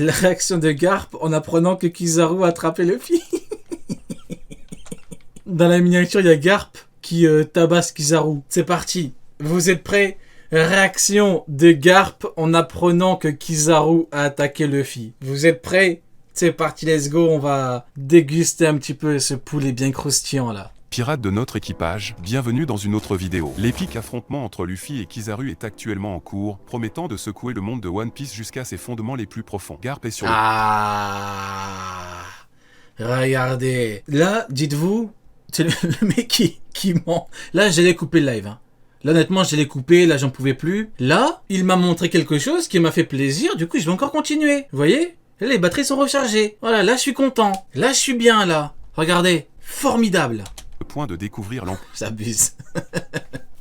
la réaction de Garp en apprenant que Kizaru a attrapé Luffy. Dans la miniature, il y a Garp qui tabasse Kizaru. C'est parti. Vous êtes prêts? Réaction de Garp en apprenant que Kizaru a attaqué Luffy. Vous êtes prêts? C'est parti, let's go. On va déguster un petit peu ce poulet bien croustillant là. Pirates de notre équipage, bienvenue dans une autre vidéo. L'épique affrontement entre Luffy et Kizaru est actuellement en cours, promettant de secouer le monde de One Piece jusqu'à ses fondements les plus profonds. Garp est sur le... Regardez. Là, dites-vous, c'est le mec qui ment. Là, j'allais couper le live. Hein. Là, honnêtement, j'allais couper, là, j'en pouvais plus. Là, il m'a montré quelque chose qui m'a fait plaisir, du coup, je vais encore continuer. Vous voyez? Là, les batteries sont rechargées. Voilà, là, je suis content. Là, je suis bien, là. Regardez. Formidable. point de découvrir J'abuse.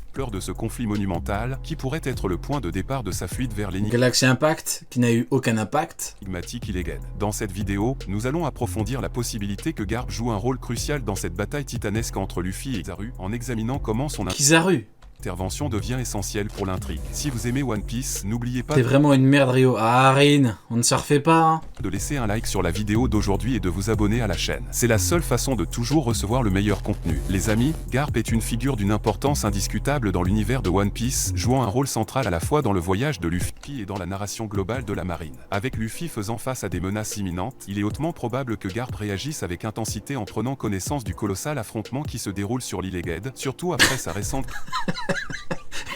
l'ampleur de ce conflit monumental, qui pourrait être le point de départ de sa fuite vers l'énigme Galaxy Impact, qui n'a eu aucun impact. énigmatique Illegad. Dans cette vidéo, nous allons approfondir la possibilité que Garp joue un rôle crucial dans cette bataille titanesque entre Luffy et Kizaru, en examinant comment son Kizaru. intervention devient essentielle pour l'intrigue. Si vous aimez One Piece, n'oubliez pas T'es vraiment une merde, Rio. Ah, Rin, on ne se refait pas, hein. de laisser un like sur la vidéo d'aujourd'hui et de vous abonner à la chaîne. C'est la seule façon de toujours recevoir le meilleur contenu. Les amis, Garp est une figure d'une importance indiscutable dans l'univers de One Piece, jouant un rôle central à la fois dans le voyage de Luffy et dans la narration globale de la marine. Avec Luffy faisant face à des menaces imminentes, il est hautement probable que Garp réagisse avec intensité en prenant connaissance du colossal affrontement qui se déroule sur l'île Egghead, surtout après sa récente...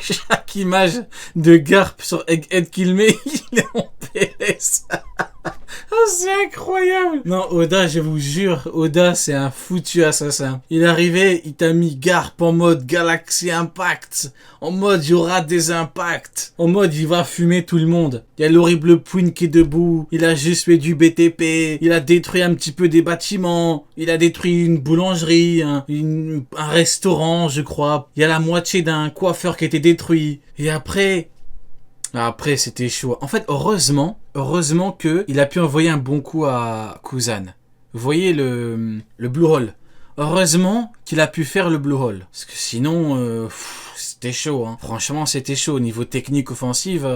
Chaque image de Garp sur Egghead qu'il met, il est en PLS. Oh, c'est incroyable. Non, Oda, je vous jure, Oda, c'est un foutu assassin. Il est arrivé, il t'a mis Garp en mode Galaxy Impact. En mode, il y aura des impacts. En mode, il va fumer tout le monde. Il y a l'horrible Pouin qui est debout. Il a juste fait du BTP. Il a détruit un petit peu des bâtiments. Il a détruit une boulangerie, un restaurant, je crois. Il y a la moitié d'un coiffeur qui a été détruit. Et après, c'était chaud. En fait, heureusement que il a pu envoyer un bon coup à Kuzan. Vous voyez le Blue Hole. Heureusement qu'il a pu faire le Blue Hole. Parce que sinon, c'était chaud. Hein. Franchement, c'était chaud. Au niveau technique offensive...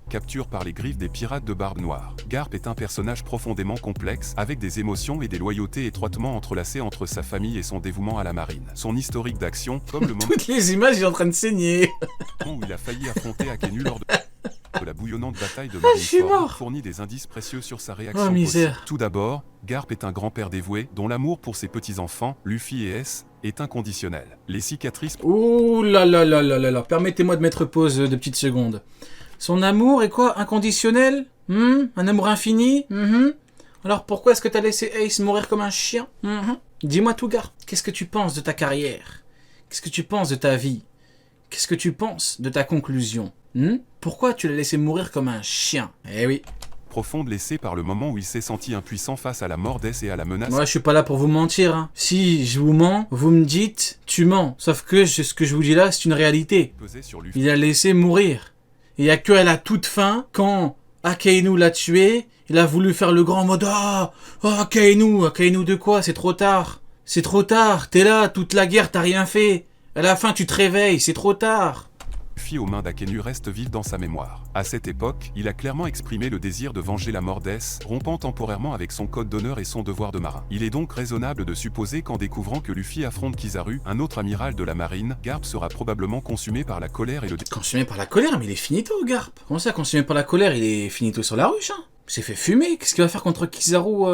Capture par les griffes des pirates de Barbe Noire. Garp est un personnage profondément complexe, avec des émotions et des loyautés étroitement entrelacées entre sa famille et son dévouement à la marine. Son historique d'action, comme le moment Toutes les images, il est en train de saigner. où il a failli affronter Akenu lors de la bouillonnante bataille de je suis Marineford, mort. fournit des indices précieux sur sa réaction Oh, misère. possible. Tout d'abord, Garp est un grand-père dévoué, dont l'amour pour ses petits-enfants, Luffy et S, est inconditionnel. Les cicatrices Ouh là là là là là là. Permettez-moi de mettre pause de petites secondes. Son amour est quoi? Inconditionnel? Un amour infini? Alors pourquoi est-ce que t'as laissé Ace mourir comme un chien? Dis-moi tout, Garp. Qu'est-ce que tu penses de ta carrière? Qu'est-ce que tu penses de ta vie? Qu'est-ce que tu penses de ta conclusion? Pourquoi tu l'as laissé mourir comme un chien? Eh oui. profondes laissées par le moment où il s'est senti impuissant face à la mort d'Ace et à la menace Moi, je suis pas là pour vous mentir. Hein. Si je vous mens, vous me dites, tu mens. Sauf que ce que je vous dis là, c'est une réalité. pesée sur Luffy. Il a laissé mourir. Il y a que à la toute fin, quand Akainu l'a tué, il a voulu faire le grand mode Akainu de quoi? C'est trop tard. C'est trop tard. T'es là, toute la guerre, t'as rien fait. À la fin, tu te réveilles, c'est trop tard. Luffy aux mains d'Akenu reste vive dans sa mémoire. À cette époque, il a clairement exprimé le désir de venger la mort d'Ace, rompant temporairement avec son code d'honneur et son devoir de marin. Il est donc raisonnable de supposer qu'en découvrant que Luffy affronte Kizaru, un autre amiral de la marine, Garp sera probablement consumé par la colère et le Consumé par la colère, mais il est finito, Garp. Comment ça, consumé par la colère? Il est finito sur la ruche, hein. Il s'est fait fumer. Qu'est-ce qu'il va faire contre Kizaru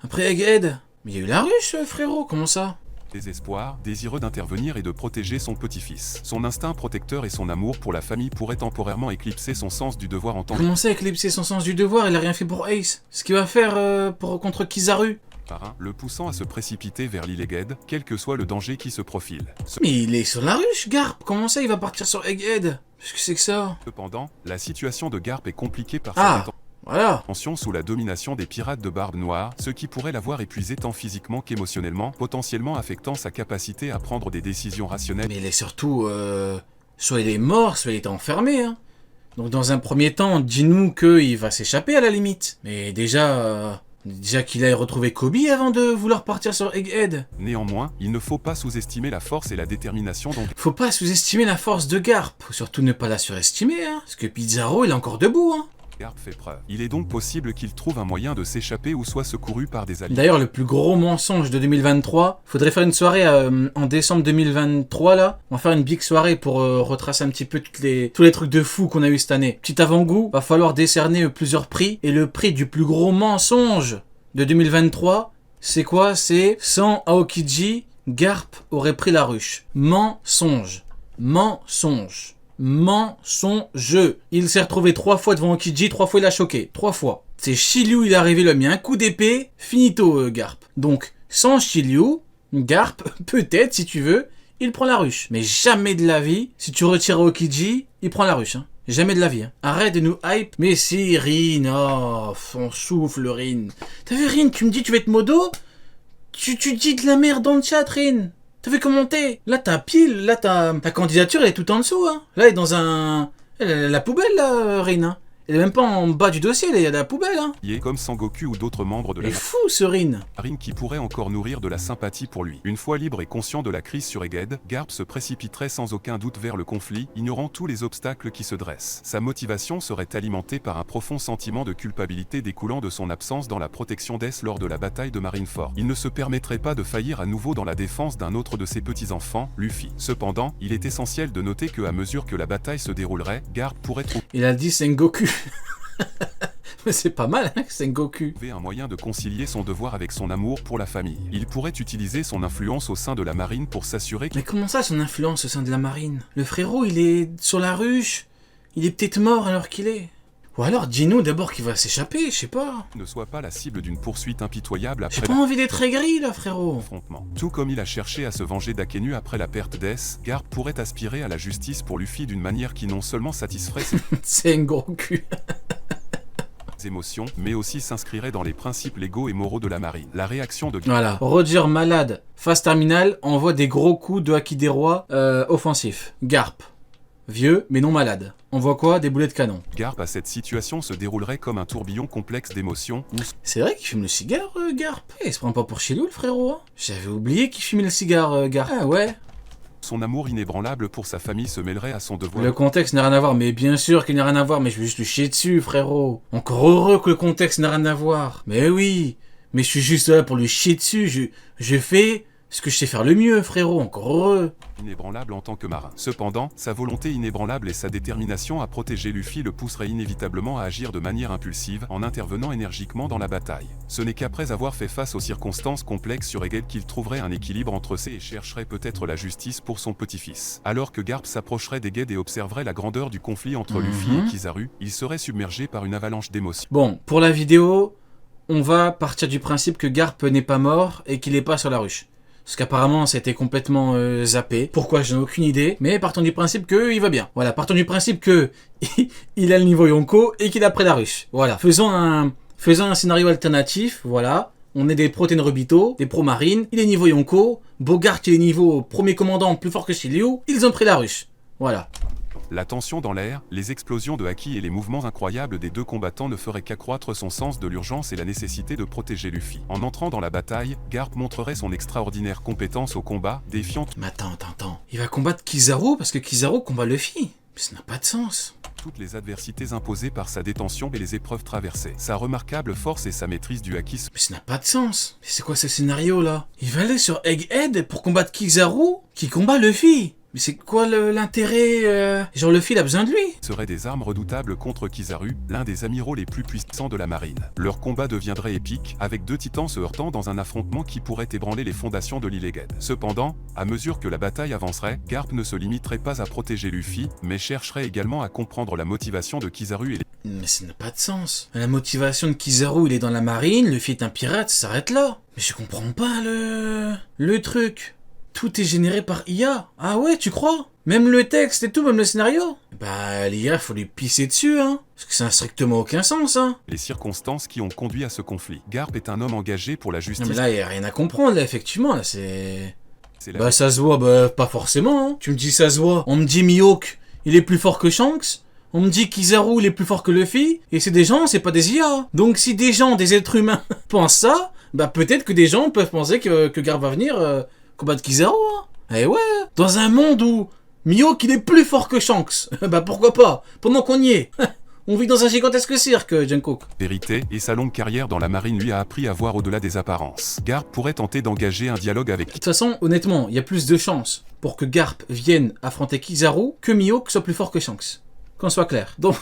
après Egghead? Mais il y a eu la ruche, frérot. Comment ça? désespoir, désireux d'intervenir et de protéger son petit-fils. Son instinct protecteur et son amour pour la famille pourraient temporairement éclipser son sens du devoir en tant que Comment ça, éclipser son sens du devoir? Il a rien fait pour Ace. Ce qu'il va faire contre Kizaru? marin, le poussant à se précipiter vers l'île Egghead, quel que soit le danger qui se profile. Mais il est sur la ruche, Garp. Comment ça, il va partir sur Egghead? Qu'est-ce que c'est que ça? Cependant, la situation de Garp est compliquée par Ah, sa voilà. tension sous la domination des pirates de Barbe Noire, ce qui pourrait l'avoir épuisé tant physiquement qu'émotionnellement, potentiellement affectant sa capacité à prendre des décisions rationnelles. Mais il est surtout... soit il est mort, soit il est enfermé, hein. Donc dans un premier temps, dis-nous qu'il va s'échapper à la limite. Mais déjà qu'il aille retrouver Kobe avant de vouloir partir sur Egghead. Néanmoins, il ne faut pas sous-estimer la force et la détermination dont Faut pas sous-estimer la force de Garp. Faut surtout ne pas la surestimer, hein. Parce que Pizarro, il est encore debout, hein. Garp fait preuve. Il est donc possible qu'il trouve un moyen de s'échapper ou soit secouru par des alliés. D'ailleurs, le plus gros mensonge de 2023, faudrait faire une soirée en décembre 2023 là. On va faire une big soirée pour retracer un petit peu tous les trucs de fou qu'on a eu cette année. Petit avant-goût, va falloir décerner plusieurs prix. Et le prix du plus gros mensonge de 2023, c'est quoi? C'est sans Aokiji, Garp aurait pris la ruche. Mensonge. Mensonge. Mensonge. Il s'est retrouvé 3 fois devant Aokiji, 3 fois il a choqué. 3 fois. C'est Shiryu, il est arrivé, il a mis un coup d'épée, finito Garp. Donc, sans Shiryu, Garp, peut-être, si tu veux, il prend la ruche. Mais jamais de la vie, si tu retires Aokiji, il prend la ruche. Hein. Jamais de la vie. Hein. Arrête de nous hype. Mais si, Rin, oh, on souffle, Rin. T'as vu, Rin, tu me dis tu vas être modo? Tu dis de la merde dans le chat, Rin. T'as vu commenter? Là, ta pile, là, ta candidature, elle est tout en dessous. Hein. Là, elle est dans la poubelle, là, Rin. Hein. Elle est même pas en bas du dossier, là, il y a de la poubelle, hein. Il est comme Sangoku ou d'autres membres de la... Il est fou, ce Rin. Rin qui pourrait encore nourrir de la sympathie pour lui. Une fois libre et conscient de la crise sur Egghead, Garp se précipiterait sans aucun doute vers le conflit, ignorant tous les obstacles qui se dressent. Sa motivation serait alimentée par un profond sentiment de culpabilité découlant de son absence dans la protection d'Ace lors de la bataille de Marineford. Il ne se permettrait pas de faillir à nouveau dans la défense d'un autre de ses petits-enfants, Luffy. Cependant, il est essentiel de noter que à mesure que la bataille se déroulerait, Garp pourrait trouver... Il a dit Sengoku. Mais c'est pas mal, hein, Sengoku. Un moyen de concilier son devoir avec son amour pour la famille. Il pourrait utiliser son influence au sein de la marine pour s'assurer que... Mais comment ça, son influence au sein de la marine? Le frérot, il est sur la ruche. Il est peut-être mort alors qu'il est. Ou alors, dis-nous d'abord qu'il va s'échapper, je sais pas. Ne soit pas la cible d'une poursuite impitoyable après... J'ai pas envie d'être aigri, là, frérot. Affrontement. Tout comme il a cherché à se venger d'Akenu après la perte d'Ace, Garp pourrait aspirer à la justice pour Luffy d'une manière qui non seulement satisferait ses... Sengoku. émotions, mais aussi s'inscrirait dans les principes légaux et moraux de la marine. La réaction de... Voilà. Roger malade, phase terminale, envoie des gros coups de haki des rois offensifs. Garp. Vieux, mais non malade. On voit quoi? Des boulets de canon. Garp à cette situation se déroulerait comme un tourbillon complexe d'émotions où... C'est vrai qu'il fume le cigare, Garp. Il se prend pas pour chez lui, le frérot. Hein. J'avais oublié qu'il fumait le cigare, Garp. Ah ouais. Son amour inébranlable pour sa famille se mêlerait à son devoir. Le contexte n'a rien à voir, mais bien sûr qu'il n'a rien à voir, mais je vais juste lui chier dessus, frérot. Encore heureux que le contexte n'a rien à voir. Mais oui, mais je suis juste là pour lui chier dessus, je fais ce que je sais faire le mieux, frérot, encore heureux. Inébranlable en tant que marin. Cependant, sa volonté inébranlable et sa détermination à protéger Luffy le pousseraient inévitablement à agir de manière impulsive, en intervenant énergiquement dans la bataille. Ce n'est qu'après avoir fait face aux circonstances complexes sur Egghead qu'il trouverait un équilibre entre ces et chercherait peut-être la justice pour son petit-fils. Alors que Garp s'approcherait d'Egghead et observerait la grandeur du conflit entre Luffy et Kizaru, il serait submergé par une avalanche d'émotions. Bon, pour la vidéo, on va partir du principe que Garp n'est pas mort et qu'il n'est pas sur la ruche. Parce qu'apparemment, ça a été complètement zappé. Pourquoi? J'en ai aucune idée. Mais partons du principe qu'il va bien. Voilà, partons du principe que il a le niveau Yonko et qu'il a pris la ruche. Voilà. Faisons un scénario alternatif. Voilà. On est des protéines Rebito, des pro-marines. Il est niveau Yonko. Bogart, il est niveau premier commandant, plus fort que Shiryu. Ils ont pris la ruche. Voilà. La tension dans l'air, les explosions de haki et les mouvements incroyables des deux combattants ne feraient qu'accroître son sens de l'urgence et la nécessité de protéger Luffy. En entrant dans la bataille, Garp montrerait son extraordinaire compétence au combat, défiant... Mais attends. Il va combattre Kizaru parce que Kizaru combat Luffy. Mais ça n'a pas de sens. Toutes les adversités imposées par sa détention et les épreuves traversées. Sa remarquable force et sa maîtrise du haki... Mais ça n'a pas de sens. Mais c'est quoi ce scénario là? Il va aller sur Egghead pour combattre Kizaru qui combat Luffy. Mais c'est quoi l'intérêt Genre Luffy il a besoin de lui. Seraient des armes redoutables contre Kizaru, l'un des amiraux les plus puissants de la marine. Leur combat deviendrait épique, avec deux titans se heurtant dans un affrontement qui pourrait ébranler les fondations de l'île Egghead. Cependant, à mesure que la bataille avancerait, Garp ne se limiterait pas à protéger Luffy, mais chercherait également à comprendre la motivation de Kizaru et les... Mais ça n'a pas de sens. La motivation de Kizaru, il est dans la marine, Luffy est un pirate, ça s'arrête là. Mais je comprends pas le truc. Tout est généré par IA. Ah ouais, tu crois? Même le texte et tout, même le scénario? Bah, l'IA, faut lui pisser dessus, hein. Parce que ça n'a strictement aucun sens, hein. Les circonstances qui ont conduit à ce conflit. Garp est un homme engagé pour la justice. Non mais là, y a rien à comprendre, là, effectivement, là, c'est... Bah, ça se voit, bah, pas forcément, hein. Tu me dis ça se voit. On me dit Mihawk, il est plus fort que Shanks. On me dit Kizaru, il est plus fort que Luffy. Et c'est des gens, c'est pas des IA. Donc si des gens, des êtres humains, pensent ça, bah peut-être que des gens peuvent penser que Garp va venir... combattre Kizaru, hein. Eh ouais, dans un monde où Mihawk il est plus fort que Shanks, bah pourquoi pas, pendant qu'on y est. On vit dans un gigantesque cirque, Jungkook. Vérité, et sa longue carrière dans la marine lui a appris à voir au-delà des apparences. Garp pourrait tenter d'engager un dialogue avec De toute façon, honnêtement, il y a plus de chances pour que Garp vienne affronter Kizaru que Mihawk soit plus fort que Shanks. Qu'on soit clair. Donc,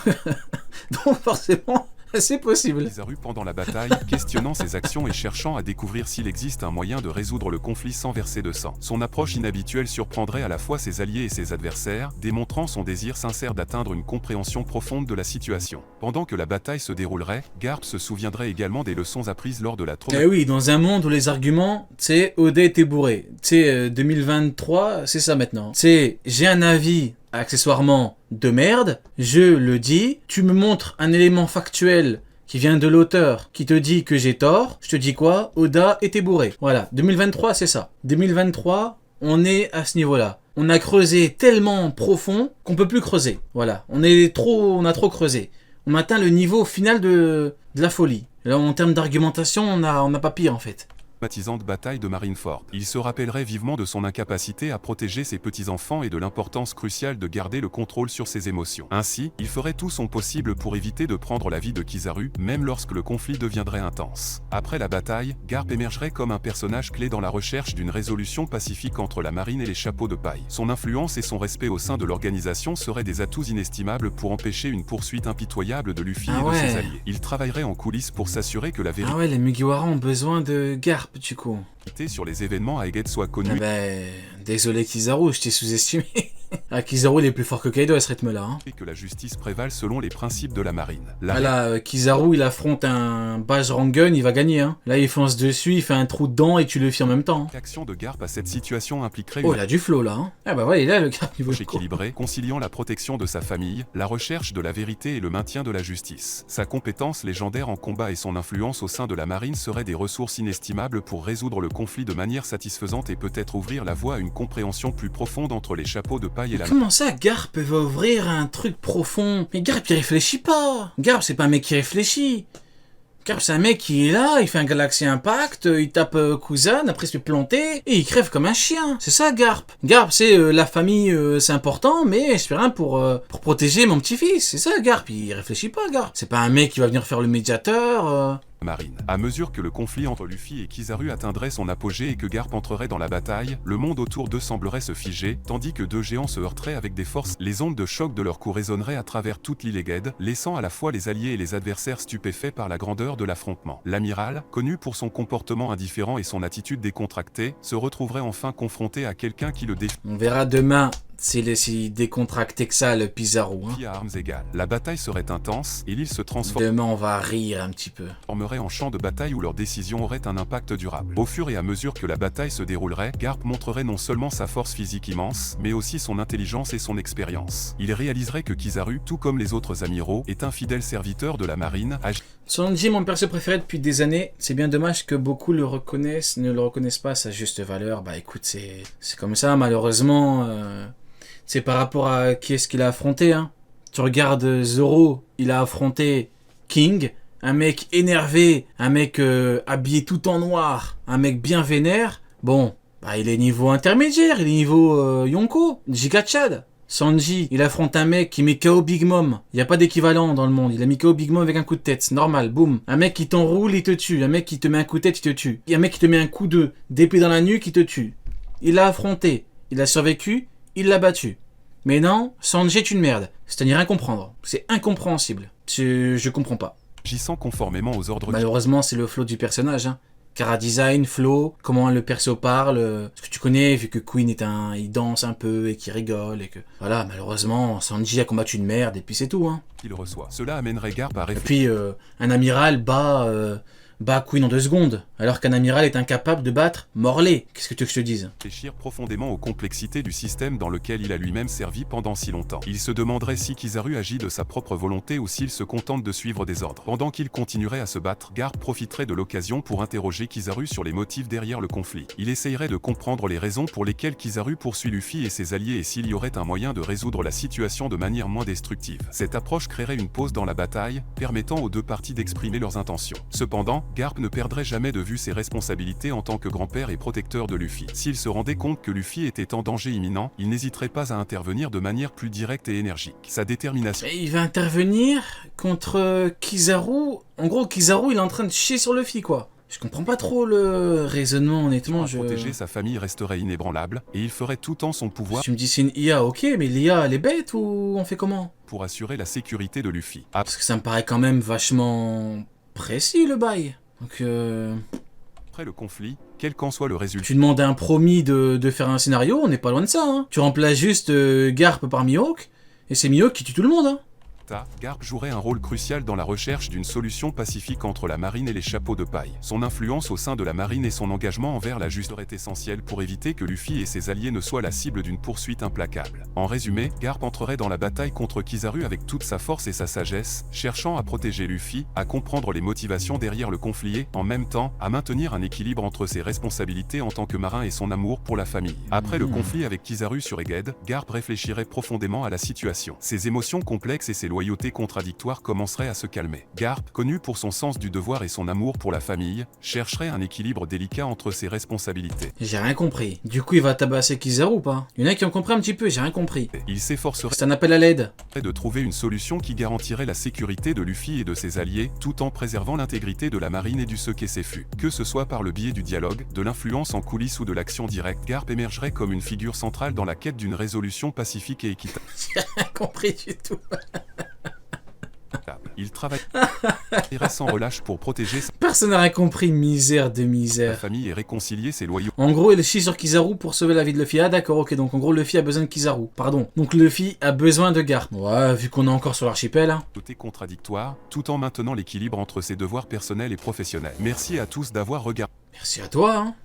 donc forcément, c'est possible. Kizaru pendant la bataille, questionnant ses actions et cherchant à découvrir s'il existe un moyen de résoudre le conflit sans verser de sang. Son approche inhabituelle surprendrait à la fois ses alliés et ses adversaires, démontrant son désir sincère d'atteindre une compréhension profonde de la situation. Pendant que la bataille se déroulerait, Garp se souviendrait également des leçons apprises lors de la Eh oui, dans un monde où les arguments, c'est Oda était bourré. C'est 2023, c'est ça maintenant. C'est j'ai un avis accessoirement de merde, je le dis, tu me montres un élément factuel qui vient de l'auteur, qui te dit que j'ai tort, je te dis quoi? Oda était bourré. Voilà, 2023 c'est ça. 2023, on est à ce niveau-là. On a creusé tellement profond qu'on peut plus creuser. Voilà, on a trop creusé. On atteint le niveau final de la folie. Là, en termes d'argumentation, on n'a pas pire en fait. Traumatisante bataille de Marineford. Il se rappellerait vivement de son incapacité à protéger ses petits-enfants et de l'importance cruciale de garder le contrôle sur ses émotions. Ainsi, il ferait tout son possible pour éviter de prendre la vie de Kizaru, même lorsque le conflit deviendrait intense. Après la bataille, Garp émergerait comme un personnage clé dans la recherche d'une résolution pacifique entre la marine et les chapeaux de paille. Son influence et son respect au sein de l'organisation seraient des atouts inestimables pour empêcher une poursuite impitoyable de Luffy et de ses alliés. Il travaillerait en coulisses pour s'assurer que la vérité les Mugiwara ont besoin de Garp. Du coup. Sur les événements à Egghead soit connue. Désolé Kizaru, je t'ai sous-estimé. Kizaru il est plus fort que Kaido à ce rythme-là. Et que la justice prévale selon les principes de la marine. Kizaru il affronte un Baj Rangun, il va gagner. Là il fonce dessus, il fait un trou dedans et tu le fais en même temps. L'action de Garp à cette situation impliquerait il a du flow là. Il a le Garp niveau équilibré, conciliant la protection de sa famille, la recherche de la vérité et le maintien de la justice. Sa compétence légendaire en combat et son influence au sein de la marine seraient des ressources inestimables pour résoudre le conflit de manière satisfaisante et peut-être ouvrir la voie à une compréhension plus profonde entre les chapeaux de paille et la marine. Comment ça, Garp va ouvrir un truc profond? Mais Garp il réfléchit pas. Garp c'est pas un mec qui réfléchit. Garp c'est un mec qui est là, il fait un Galaxy Impact, il tape Kuzan, après il se fait planter, et il crève comme un chien. C'est ça Garp. Garp c'est la famille, c'est important, mais je fais rien pour protéger mon petit-fils. C'est ça Garp, il réfléchit pas Garp. C'est pas un mec qui va venir faire le médiateur. Marine. À mesure que le conflit entre Luffy et Kizaru atteindrait son apogée et que Garp entrerait dans la bataille, le monde autour d'eux semblerait se figer, tandis que deux géants se heurteraient avec des forces. Les ondes de choc de leurs coups résonneraient à travers toute l'île Egghead, laissant à la fois les alliés et les adversaires stupéfaits par la grandeur de l'affrontement. L'amiral, connu pour son comportement indifférent et son attitude décontractée, se retrouverait enfin confronté à quelqu'un qui le défie. On verra demain. C'est si décontracté que ça, le Pizarro. À armes égales. La bataille serait intense et l'île se transformerait. Demain, on va rire un petit peu. En champ de bataille où leur décision aurait un impact durable. Au fur et à mesure que la bataille se déroulerait, Garp montrerait non seulement sa force physique immense, mais aussi son intelligence et son expérience. Il réaliserait que Kizaru, tout comme les autres amiraux, est un fidèle serviteur de la marine. Sanji, mon perso préféré depuis des années. C'est bien dommage que beaucoup ne le reconnaissent pas à sa juste valeur. Écoute, c'est comme ça, malheureusement. C'est par rapport à qui est-ce qu'il a affronté. Tu regardes Zoro, il a affronté King, un mec énervé, un mec habillé tout en noir, un mec bien vénère. Bon, il est niveau intermédiaire, il est niveau Yonko, Giga Chad. Sanji, il affronte un mec qui met KO Big Mom. Il n'y a pas d'équivalent dans le monde. Il a mis KO Big Mom avec un coup de tête. C'est normal, boum. Un mec qui t'enroule, il te tue. Un mec qui te met un coup de tête, il te tue. Il y a un mec qui te met un coup d'épée dans la nuque, il te tue. Il l'a affronté. Il a survécu. Il l'a battu. Mais non, Sanji est une merde. C'est à n'y rien comprendre. C'est incompréhensible. Je comprends pas. Agissant conformément aux ordres. Malheureusement, c'est le flow du personnage. Cara design, flow, comment le perso parle. Ce que tu connais, vu que Queen il danse un peu et qu'il rigole et que voilà, malheureusement, Sanji a combattu une merde et puis c'est tout. Il reçoit. Cela amènerait Garp à réfléchir. Et puis un amiral bat Queen en 2 secondes, alors qu'un amiral est incapable de battre Morley. Qu'est-ce que tu veux que je te dise? Réfléchir profondément aux complexités du système dans lequel il a lui-même servi pendant si longtemps. Il se demanderait si Kizaru agit de sa propre volonté ou s'il se contente de suivre des ordres. Pendant qu'il continuerait à se battre, Garp profiterait de l'occasion pour interroger Kizaru sur les motifs derrière le conflit. Il essayerait de comprendre les raisons pour lesquelles Kizaru poursuit Luffy et ses alliés et s'il y aurait un moyen de résoudre la situation de manière moins destructive. Cette approche créerait une pause dans la bataille, permettant aux deux parties d'exprimer leurs intentions. Cependant, Garp ne perdrait jamais de vue ses responsabilités en tant que grand-père et protecteur de Luffy. S'il se rendait compte que Luffy était en danger imminent, il n'hésiterait pas à intervenir de manière plus directe et énergique. Sa détermination... Et il va intervenir contre Kizaru. En gros, Kizaru, il est en train de chier sur Luffy, quoi. Je comprends pas trop le raisonnement, honnêtement. Protéger sa famille resterait inébranlable, et il ferait tout en son pouvoir... Tu me dis c'est une IA, ok, mais l'IA, elle est bête ou on fait comment? Pour assurer la sécurité de Luffy. Parce que ça me paraît quand même vachement précis, le bail. Donc, Après le conflit, quel qu'en soit le résultat... Tu demandes à un promis de faire un scénario, on n'est pas loin de ça, hein. Tu remplaces juste Garp par Mihawk, et c'est Mihawk qui tue tout le monde, hein. Garp jouerait un rôle crucial dans la recherche d'une solution pacifique entre la marine et les chapeaux de paille. Son influence au sein de la marine et son engagement envers la justice seraient essentiels pour éviter que Luffy et ses alliés ne soient la cible d'une poursuite implacable. En résumé, Garp entrerait dans la bataille contre Kizaru avec toute sa force et sa sagesse, cherchant à protéger Luffy, à comprendre les motivations derrière le conflit et, en même temps, à maintenir un équilibre entre ses responsabilités en tant que marin et son amour pour la famille. Après le conflit avec Kizaru sur Egghead, Garp réfléchirait profondément à la situation. Ses émotions complexes et ses loyauté contradictoire commencerait à se calmer. Garp, connu pour son sens du devoir et son amour pour la famille, chercherait un équilibre délicat entre ses responsabilités. J'ai rien compris. Du coup, il va tabasser Kizaru ou pas? Il y en a qui ont compris un petit peu, j'ai rien compris. Il s'efforcerait C'est un appel à l'aide de trouver une solution qui garantirait la sécurité de Luffy et de ses alliés, tout en préservant l'intégrité de la marine et du Seikaisefu. Que ce soit par le biais du dialogue, de l'influence en coulisses ou de l'action directe, Garp émergerait comme une figure centrale dans la quête d'une résolution pacifique et équitable. J'ai rien compris du tout. Il travaillerait sans relâche pour protéger Personne n'a rien compris, misère de sa misère. famille et réconcilier ses loyaux. En gros, il chie sur Kizaru pour sauver la vie de Luffy. Ah d'accord, ok, donc en gros, Luffy a besoin de Kizaru. Pardon. Donc Luffy a besoin de Garp. Ouais, vu qu'on est encore sur l'archipel, hein. Côté contradictoire, tout en maintenant l'équilibre entre ses devoirs personnels et professionnels. Merci à tous d'avoir regardé. Merci à toi, hein.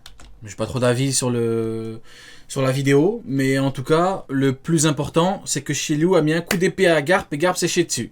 J'ai pas trop d'avis sur la vidéo, mais en tout cas, le plus important, c'est que Shiryu a mis un coup d'épée à Garp et Garp s'est chié dessus.